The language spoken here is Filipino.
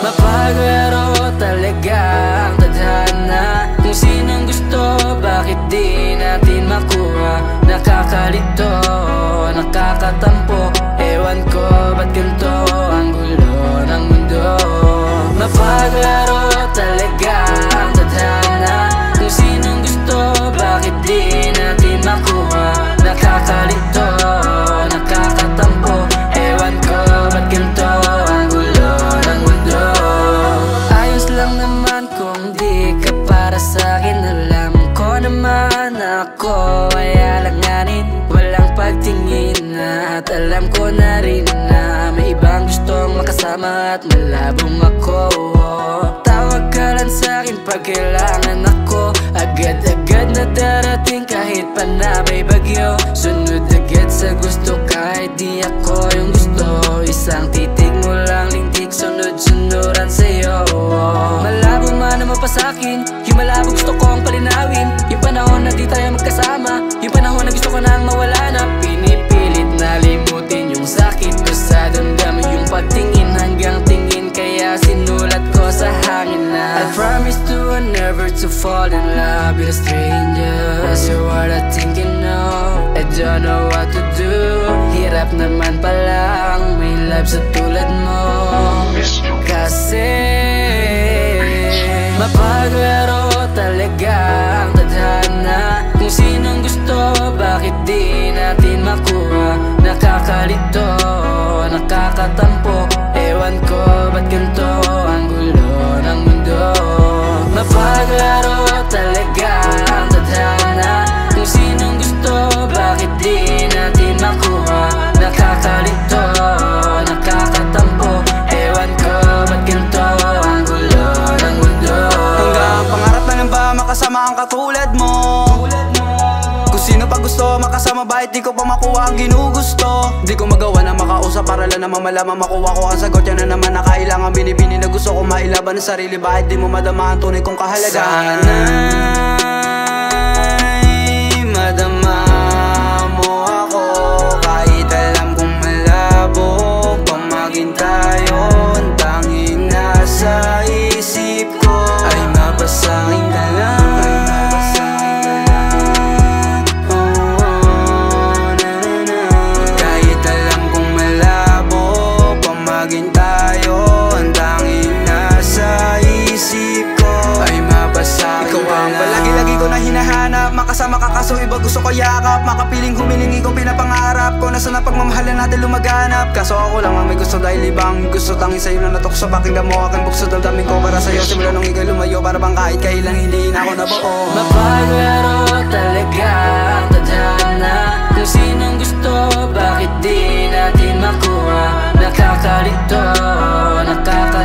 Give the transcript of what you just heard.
Mapaglaro talaga ang tadhana. Kung sinong gusto, bakit di natin makuha? Nakakalito, nakakatampo. Ewan ko, ba't ganito ang gulo ng mundo? Mapaglaro talaga ang tadhana. Kung sinong gusto, bakit di natin makuha? Nakakalito, nakakatampo. Ewan ko, ba't ganito ang gulo ng mundo? Ayos lang naman kung di ka para sa'kin. Alam ko naman ako ay alanganin, walang pagtingin na. At alam ko na rin na may ibang gustong makasama at malabong ako. Tawag ka lang sa'kin pag kailangan ako. Agad-agad na darating kahit pa na may bagyo. Sunod agad sa gusto kahit di ako yung gusto. Isang titig mo lang lintik, sunod-sunuran sa'yo. Malabo man naman pa sa'kin, yung malabo gusto kong palinawin. Yung panahon na di tayo magkasama, yung panahon na gusto ko nang mawala na. Pinipilit na limutin yung sakit ko sa damdamin. Yung pagtingin hanggang tingin, kaya sinulat ko sa hangin na I promise to never to fall in love with a stranger. So what I think you know, I don't know what to do. Hirap naman palang may love sa tulad mo. Kasi mapaglaro talaga ang tadhana. Kung sinong gusto, bakit di natin makuha? Nakakalito, nakakatampo. Ewan ko, ba't ganito ang gulo ng mundo? Mapaglaro talaga ang tadhana. Kung sinong gusto, bakit di natin makuha? Nakakalito, nakakatampo. Ewan ko, ba't ganito ang gulo ng mundo? Hanggang pangarap na lang ba makasama ang katulad mo? Kung sino pa gusto makasama, bakit di ko pa makuha ang ginugusto? Di ko magawa na makausap para lang naman malaman makuha ko ang sagot. Yan na naman na kailangan binibini na gusto ko mailaban ng sarili. Bakit di mo madama ang tunay kong kahalagahan? Sana'y madama mo ako, kahit alam kong malabo pang maging tayo. Ang tanging nasa isip ko ay mapasangin ka lang. Makasama ka kaso iba gusto ko yakap. Makapiling humiling ikaw pinapangarap ko. Nasa na pagmamahalan natin lumaganap. Kaso ako lang ang may gusto dahil ibang gusto. Tanging sa'yo na natukso, pakinggan mo aking bukso. Damdamin ko para sa'yo simula nung ikaw lumayo. Para bang kahit kailang hindi na ako nabuo. Mapaglaro talaga ang tadhana. Kung sinong gusto, bakit di natin makuha? Nakakalito, nakakatampo.